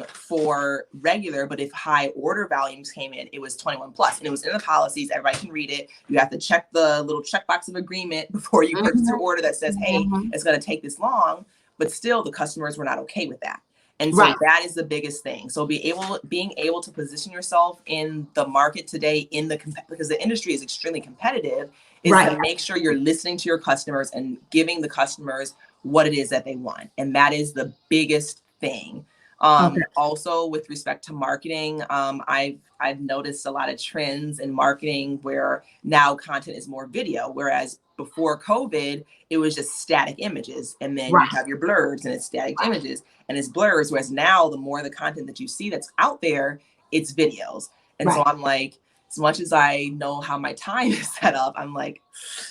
for regular, but if high order volumes came in, it was 21 plus, and it was in the policies. Everybody can read it. You have to check the little checkbox of agreement before you purchase your order that says, hey, it's going to take this long, but still the customers were not okay with that. And so that is the biggest thing. So being able to position yourself in the market today because the industry is extremely competitive, is to make sure you're listening to your customers and giving the customers what it is that they want. And that is the biggest thing. Also with respect to marketing, I've noticed a lot of trends in marketing where now content is more video, whereas before COVID, it was just static images. And then you have your blurs and it's static images and it's blurs. Whereas now the more the content that you see that's out there, it's videos. And so I'm like, as much as I know how my time is set up, I'm like,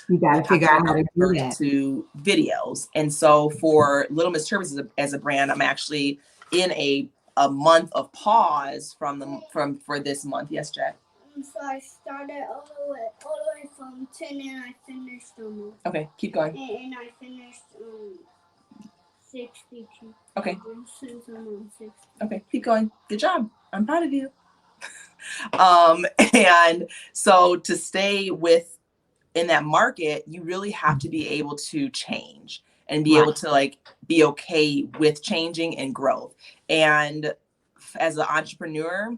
you got to figure out how to do that. To videos. And so for Little Miss Turbans as a brand, I'm actually in a month of pause for this month. Yes, Jack. So I started all the way from 10 and I finished okay, keep going. And I finished 62. Okay. Since I'm on 60. Okay, keep going. Good job. I'm proud of you. And so to stay in that market, you really have to be able to change and be able to like be okay with changing and growth. And as an entrepreneur,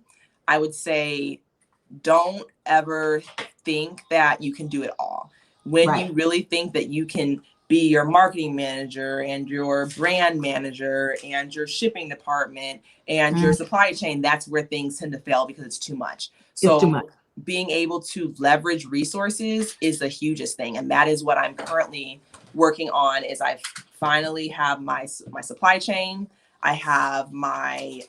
I would say, don't ever think that you can do it all. When you really think that you can be your marketing manager and your brand manager and your shipping department and your supply chain, that's where things tend to fail because it's too much. So being able to leverage resources is the hugest thing. And that is what I'm currently working on. Is I finally have my supply chain. I have my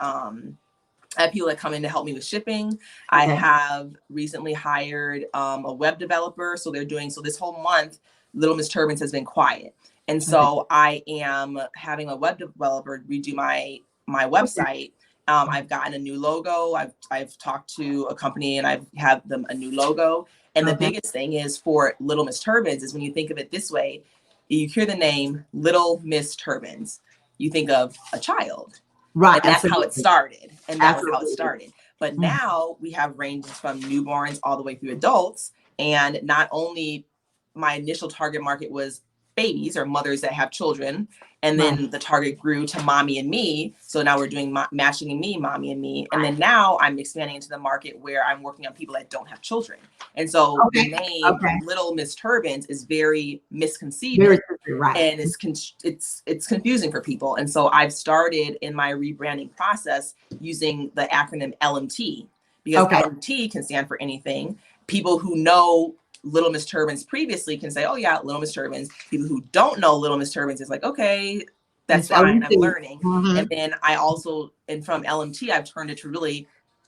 I have people that come in to help me with shipping. I have recently hired a web developer. So this whole month, Little Miss Turbans has been quiet. And so I am having a web developer redo my website. I've gotten a new logo. I've talked to a company and I've had them a new logo. And the biggest thing is for Little Miss Turbans is when you think of it this way, you hear the name Little Miss Turbans, you think of a child. Right. And that's how it started. And that was how it started. But now we have ranges from newborns all the way through adults. And not only my initial target market was babies or mothers that have children. And then the target grew to mommy and me. So now we're doing matching and me, mommy and me. And then now I'm expanding into the market where I'm working on people that don't have children. And so the name Little Miss Turbans is very misconceived. And it's confusing for people. And so I've started in my rebranding process using the acronym LMT because LMT can stand for anything. People who know Little Miss Turbans previously can say, oh yeah, Little Miss Turbans. People who don't know Little Miss Turbans is like, okay, that's fine. I'm learning. And then from LMT, I've turned it to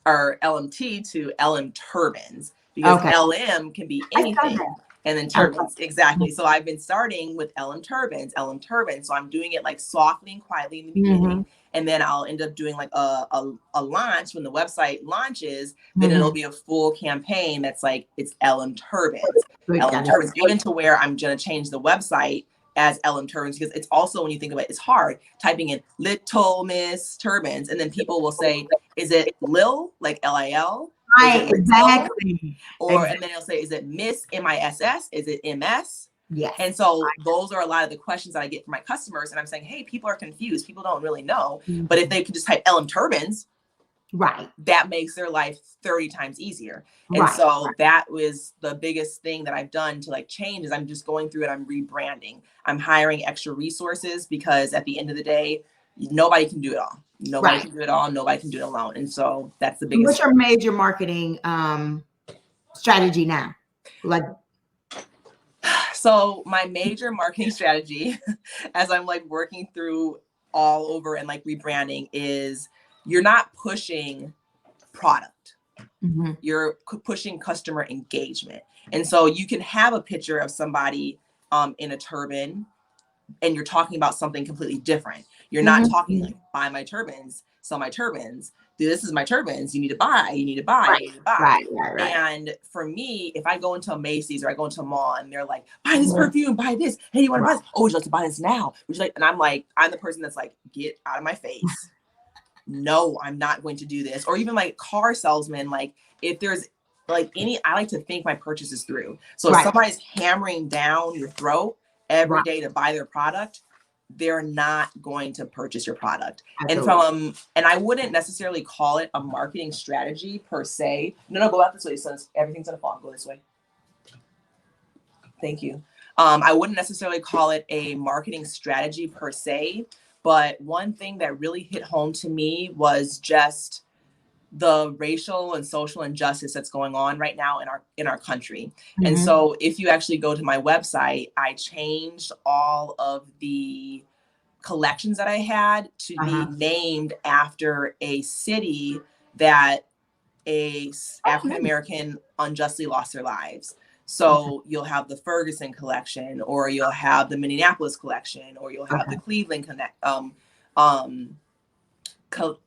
LMT to LM Turbans because LM can be anything. And then turbans, exactly. So I've been starting with LM Turbans. So I'm doing it like softly and quietly in the beginning. And then I'll end up doing like a launch when the website launches, then it'll be a full campaign that's like, it's LM Turbans. LM Turbans, even to where I'm going to change the website as LM Turbans, because it's also, when you think about it, it's hard typing in Little Miss Turbans. And then people will say, is it Lil, like Lil? Exactly. And then they'll say, is it Miss, MISS? Is it MS? Yes. And so those are a lot of the questions that I get from my customers. And I'm saying, hey, people are confused. People don't really know. But if they could just type LM Turbans, that makes their life 30 times easier. And so that was the biggest thing that I've done to like change is I'm just going through it. I'm rebranding. I'm hiring extra resources because at the end of the day, nobody can do it all. Nobody can do it all. Nobody can do it alone. And so that's the biggest. What's your major marketing strategy now? So my major marketing strategy, as I'm like working through all over and like rebranding, is you're not pushing product. You're pushing customer engagement. And so you can have a picture of somebody in a turban and you're talking about something completely different. You're not talking like, buy my turbans, sell my turbans. This is my turbans. You need to buy. You need to buy. You need to buy. And for me, if I go into a Macy's or I go into a mall and they're like, buy this perfume, buy this. Hey, you want to buy this? Oh, would you like to buy this now? Would you like? And I'm like, I'm the person that's like, get out of my face. no, I'm not going to do this. Or even like car salesmen, like if there's like I like to think my purchases through. So if somebody's hammering down your throat every day to buy their product, they're not going to purchase your product. Absolutely. And I wouldn't necessarily call it a marketing strategy per se. No, go out this way, so everything's gonna fall. Go this way. Thank you. I wouldn't necessarily call it a marketing strategy per se, but one thing that really hit home to me was just the racial and social injustice that's going on right now in our country. Mm-hmm. And so if you actually go to my website, I changed all of the collections that I had to be named after a city that a African American unjustly lost their lives. So you'll have the Ferguson collection, or you'll have the Minneapolis collection, or you'll have the Cleveland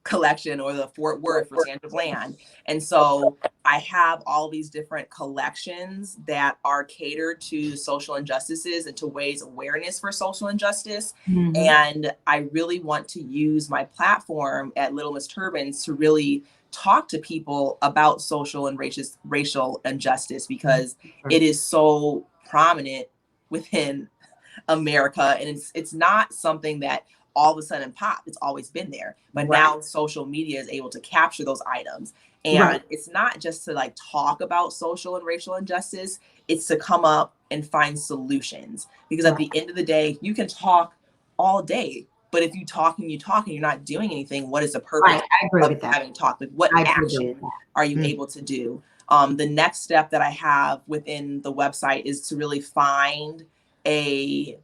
collection, or the Fort Worth for Sandra Bland. And so I have all these different collections that are catered to social injustices and to raise awareness for social injustice. Mm-hmm. And I really want to use my platform at Little Miss Turbans to really talk to people about social and racial injustice, because it is so prominent within America. And it's not something that all of a sudden pop. It's always been there. But now social media is able to capture those items. And it's not just to like talk about social and racial injustice. It's to come up and find solutions. Because at the end of the day, you can talk all day, but if you talk and you're not doing anything, what is the purpose of having talk? Like, what action are you able to do? The next step that I have within the website is to really find a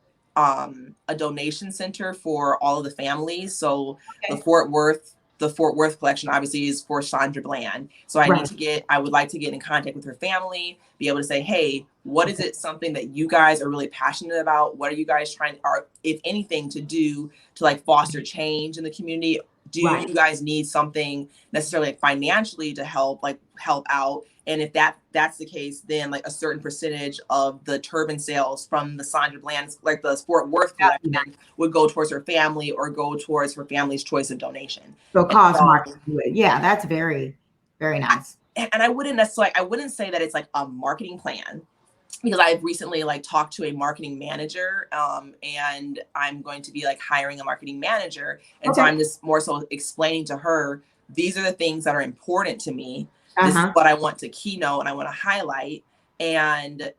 donation center for all of the families. So the Fort Worth collection obviously is for Sandra Bland. So I would like to get in contact with her family, be able to say, hey, what is it, something that you guys are really passionate about? What are you guys trying, or if anything, to do to like foster change in the community? Do you guys need something necessarily like financially to help out? And if that's the case, then like a certain percentage of the turban sales from the Sandra Bland, like the Fort Worth collection, would go towards her family or go towards her family's choice of donation. So cost marketing. Yeah, that's very, very nice. And I wouldn't say that it's like a marketing plan, because I've recently like talked to a marketing manager, and I'm going to be like hiring a marketing manager. And so I'm just more so explaining to her, these are the things that are important to me. This is what I want to keynote and I want to highlight, and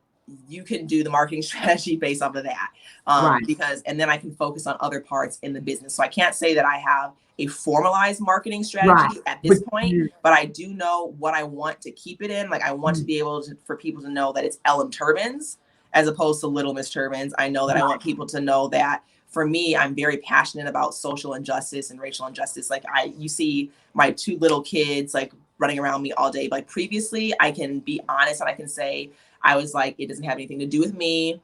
you can do the marketing strategy based off of that. And then I can focus on other parts in the business. So I can't say that I have a formalized marketing strategy at this point, but I do know what I want to keep it in. Like I want to be able for people to know that it's LM Turbans as opposed to Little Miss Turbans. I know that I want people to know that for me, I'm very passionate about social injustice and racial injustice. Like you see my two little kids like running around me all day. Like previously, I can be honest and I can say, I was like, it doesn't have anything to do with me.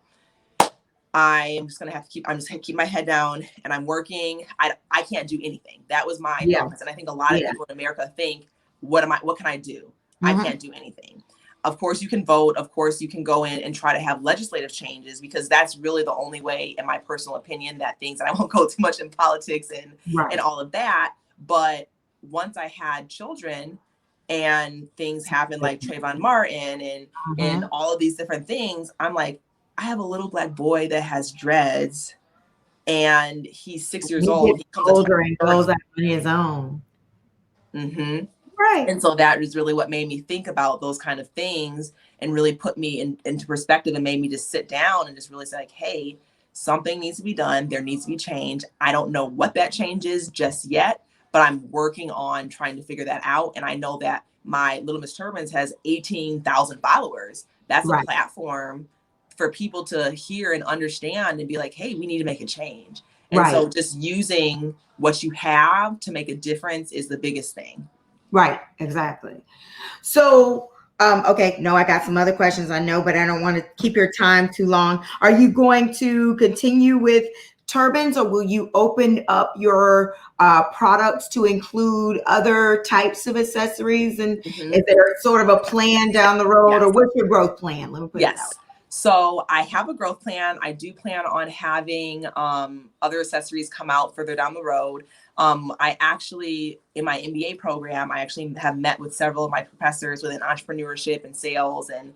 I'm just gonna keep my head down and I'm working. I can't do anything. That was my focus. And I think a lot of people in America think, what can I do? I can't do anything. Of course you can vote. Of course you can go in and try to have legislative changes, because that's really the only way, in my personal opinion, that things, and I won't go too much in politics and all of that. But once I had children and things happened like Trayvon Martin and all of these different things, I'm like, I have a little black boy that has dreads and he's 6 years old. He comes older and goes out on his own. Right. And so that is really what made me think about those kind of things and really put me into perspective and made me just sit down and just really say like, hey, something needs to be done. There needs to be change. I don't know what that change is just yet, but I'm working on trying to figure that out. And I know that my Little Miss Turbans has 18,000 followers. That's a platform for people to hear and understand and be like, hey, we need to make a change. And so just using what you have to make a difference is the biggest thing. Right, exactly. So, I got some other questions I know, but I don't want to keep your time too long. Are you going to continue with turbans, or will you open up your products to include other types of accessories? And is there sort of a plan down the road, or what's your growth plan? Let me put it out. So I have a growth plan. I do plan on having other accessories come out further down the road. I actually, in my MBA program, I actually have met with several of my professors within entrepreneurship and sales, and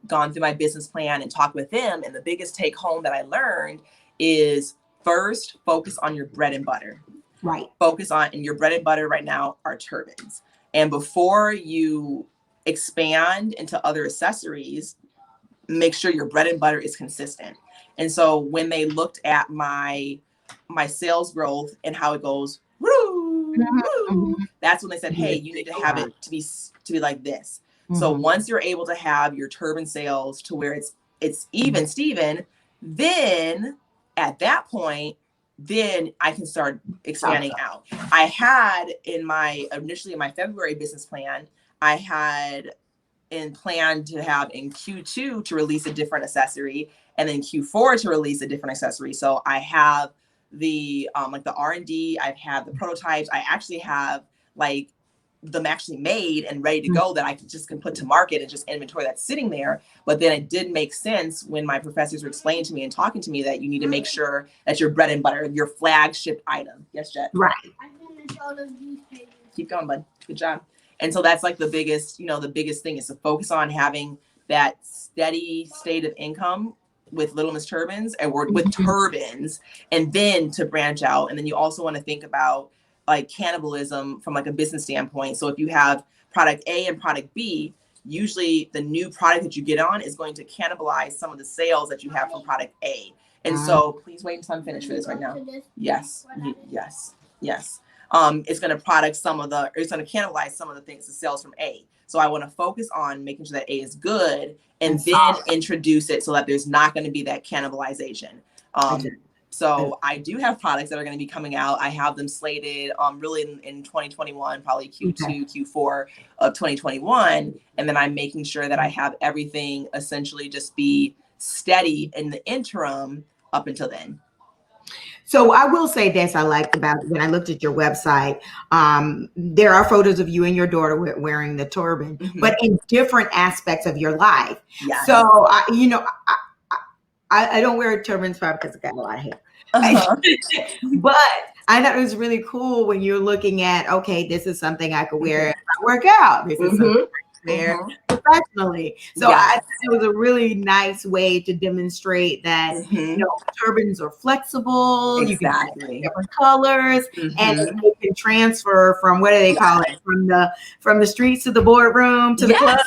gone through my business plan and talked with them. And the biggest take home that I learned is first, focus on your bread and butter. Right. Focus on, and your bread and butter right now are turbans. And before you expand into other accessories, make sure your bread and butter is consistent. And so when they looked at my sales growth and how it goes, woo, woo, that's when they said, hey, you need to have it to be like this. So once you're able to have your turban sales to where it's even Steven, then at that point, then I can start expanding out. I had initially in my February business plan, I had planned to have in Q2 to release a different accessory, and then Q4 to release a different accessory. So I have the like the R&D, I've had the prototypes, I actually have like them actually made and ready to go that I can put to market and just inventory that's sitting there. But then it did make sense when my professors were explaining to me and talking to me that you need to make sure that your bread and butter, your flagship item. Yes, Jet? Right. I finished all of these pages. Keep going, bud. Good job. And so that's like the biggest thing is to focus on having that steady state of income with Little Miss Turbans and with turbans, and then to branch out. And then you also want to think about like cannibalism from like a business standpoint. So if you have product A and product B, usually the new product that you get on is going to cannibalize some of the sales that you have from product A. And so please wait until I'm finished for this right now. Yes. Yes. Yes. It's going to cannibalize some of the things, the sales from A. So I want to focus on making sure that A is good and then introduce it so that there's not going to be that cannibalization. So I do have products that are going to be coming out. I have them slated really in 2021, probably Q2, Q4 of 2021. And then I'm making sure that I have everything essentially just be steady in the interim up until then. So I will say this, I liked about when I looked at your website, there are photos of you and your daughter wearing the turban, but in different aspects of your life. Yes. So, I don't wear turbans probably because I got a lot of hair. But I thought it was really cool when you're looking at, okay, this is something I could wear if I work out. This is something I could wear professionally. So I think it was a really nice way to demonstrate that turbans are flexible. You can have different colors, and you can transfer from, what do they call it, from the streets to the boardroom to the club.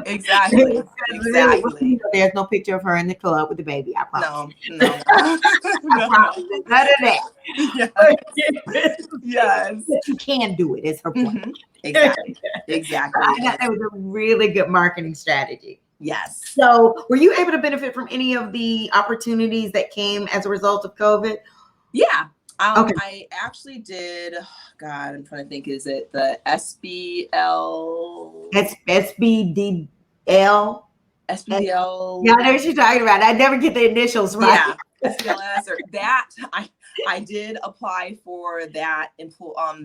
Exactly. There's no picture of her in the club with the baby. I promise. No. I promise. None of that. Yes. You can do it. It's her point. Exactly. I thought that was a really good marketing strategy. Yes. So were you able to benefit from any of the opportunities that came as a result of COVID? Yeah. I actually did. God, I'm trying to think. Is it the SBL? SBDL? SBDL. Yeah, I know what you're talking about. I never get the initials right. Yeah. SBLS or that. I did apply for that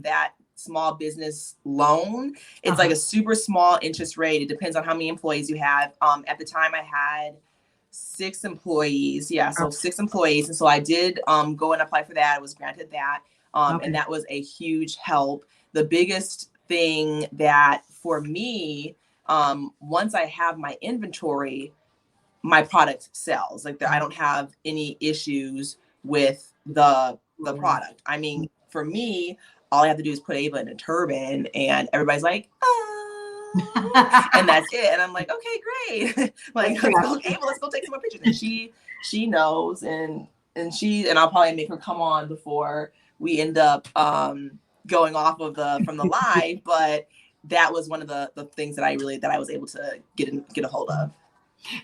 that small business loan. It's like a super small interest rate. It depends on how many employees you have. At the time I had 6 employees. Yeah. So 6 employees. And so I did go and apply for that. I was granted that. And that was a huge help. The biggest thing that for me, once I have my inventory, my product sells. Like I don't have any issues with the product. I mean, for me, all I have to do is put Ava in a turban and everybody's like, oh, and that's it. And I'm like, okay, great. Like, let's go take some more pictures. And she knows and I'll probably make her come on before we end up going off of from the live. But that was one of the things that I was able to get a hold of.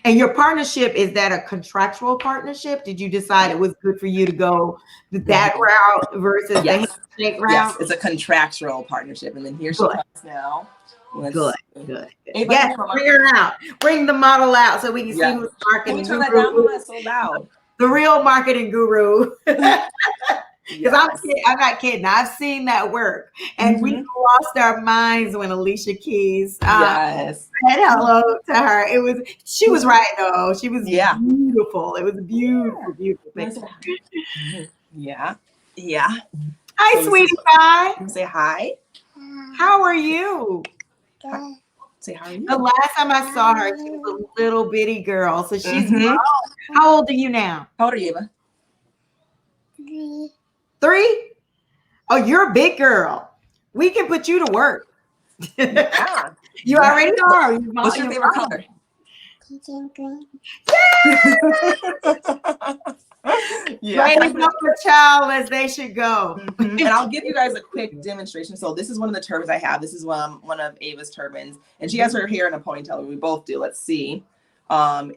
And your partnership, is that a contractual partnership? Did you decide it was good for you to go that route versus the handshake route? Yes, it's a contractual partnership. And then here she comes now. Good. Yes, bring her out. Bring the model out so we can see who's marketing. Can we turn that down? That's so loud. The real marketing guru. Because I'm not kidding. I've seen that work, and we lost our minds when Alicia Keys Yes. said hello to her. She was right though. She was beautiful. It was a beautiful, beautiful thing. Yeah. Yeah. Hi, So sweetie pie. Say hi. How are you? Good. Say how are you? The last time I saw her, she was a little bitty girl. So she's grown. How old are you now? How old are you, Eva? 3. 3? Oh, you're a big girl. We can put you to work. Yeah. You already are. What's your favorite color? Pink and green. Raise up a child as they should go. And I'll give you guys a quick demonstration. So this is one of the turbans I have. This is one of Ava's turbans, and she has her hair in a ponytail. We both do. Let's see. I'll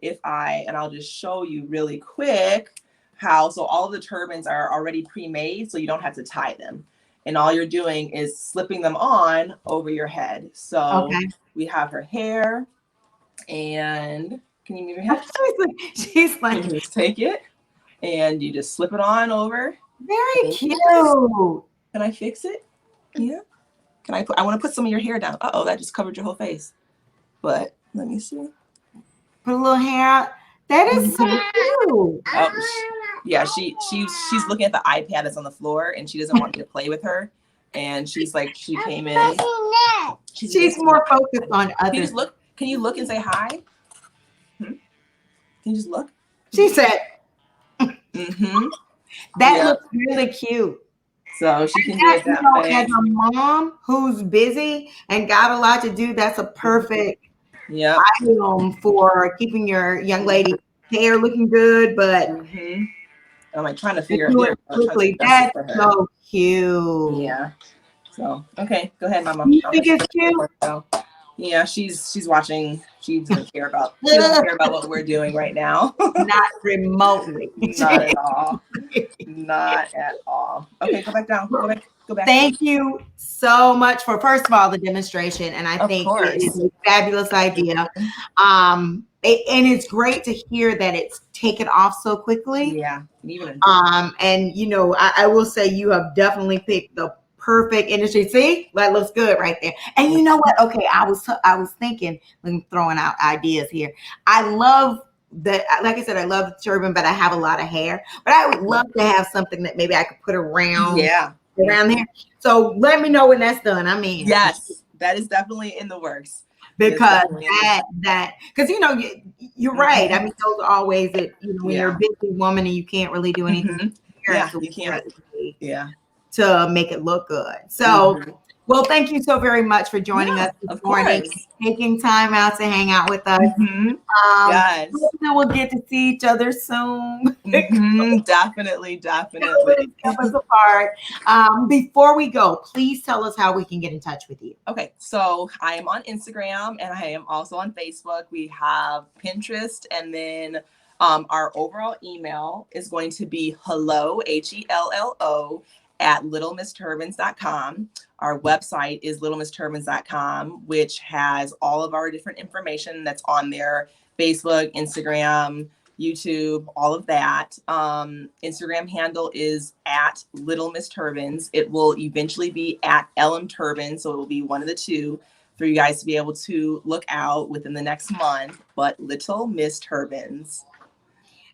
just show you really quick how. So all of the turbans are already pre-made, so you don't have to tie them, and all you're doing is slipping them on over your head. So we have her hair, and can you move your head? She's like, you just take it. And you just slip it on over. Very cute. Can I fix it? Yeah. I want to put some of your hair down. Uh-oh, that just covered your whole face. But let me see. Put a little hair out. That is so cute. Yeah, she's looking at the iPad that's on the floor, and she doesn't want me to play with her. And she's like, she came in. She's more focused on others. Can you look and say hi? Can you just look? She said, that looks really cute. So she can do it that way. As a mom who's busy and got a lot to do, that's a perfect item for keeping your young lady hair looking good. But I'm like trying to figure it out quickly. That's so cute. Yeah. So okay, go ahead, Mama. You think it's cute? Yeah, she's watching. She doesn't care about what we're doing right now. Not remotely. Not at all. Not at all. Okay, go back down. Go back. Thank you so much for, first of all, the demonstration. And I think it is a fabulous idea. And it's great to hear that it's taken off so quickly. Yeah. And you know, I will say you have definitely picked the perfect industry. See, that looks good right there. And you know what? Okay, I was thinking, I'm throwing out ideas here. I love that, like I said, I love the turban, but I have a lot of hair. But I would love to have something that maybe I could put around there. So let me know when that's done. I mean, yes, that is definitely in the works. Because because you know, you're right. I mean, those are always when you're a busy woman and you can't really do anything. You can't. To make it look good. So, well, thank you so very much for joining us this morning, taking time out to hang out with us. Yes. We'll get to see each other soon. Definitely. Keep us apart. Before we go, please tell us how we can get in touch with you. Okay, so I am on Instagram and I am also on Facebook. We have Pinterest, and then our overall email is going to be hello, HELLO, at littlemissturbans.com. Our website is littlemissturbans.com, which has all of our different information that's on there: Facebook, Instagram, YouTube, all of that. Instagram handle is at Little Miss Turbans. It will eventually be at LM Turbans, so it will be one of the two for you guys to be able to look out within the next month. But Little Miss Turbans.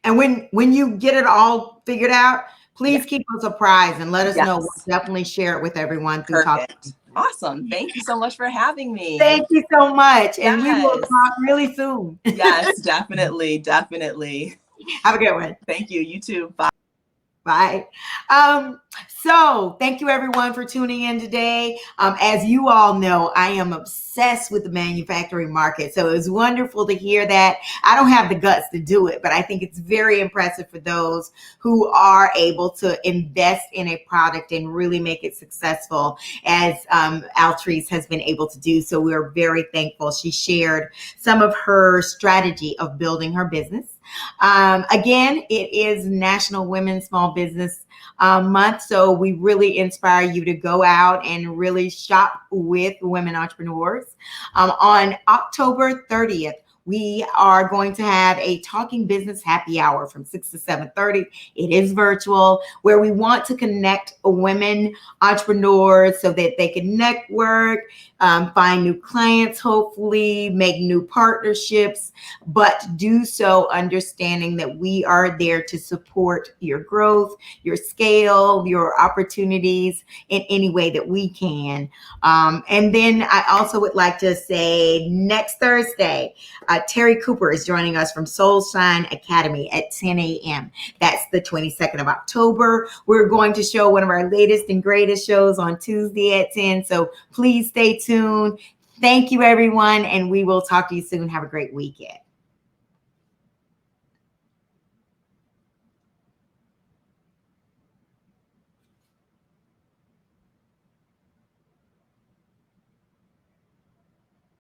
And when you get it all figured out, please keep us apprised and let us know. We'll definitely share it with everyone through talking. Awesome. Thank you so much for having me. Thank you so much. And we will talk really soon. Yes, definitely. Have a good one. Thank you. You too. Bye. Bye. So thank you everyone for tuning in today. As you all know, I am obsessed with the manufacturing market. So it was wonderful to hear that. I don't have the guts to do it, but I think it's very impressive for those who are able to invest in a product and really make it successful, as Altrese has been able to do. So we're very thankful. She shared some of her strategy of building her business. Again, it is National Women's Small Business Month, so we really inspire you to go out and really shop with women entrepreneurs. On October 30th, we are going to have a Talking Business happy hour from 6 to 7:30. It is virtual, where we want to connect women entrepreneurs so that they can network, find new clients, hopefully make new partnerships, but do so understanding that we are there to support your growth, your scale, your opportunities in any way that we can. And then I also would like to say next Thursday, Terry Cooper is joining us from Soul Shine Academy at 10 a.m. That's the 22nd of October. We're going to show one of our latest and greatest shows on Tuesday at 10. So please stay tuned. Thank you, everyone. And we will talk to you soon. Have a great weekend.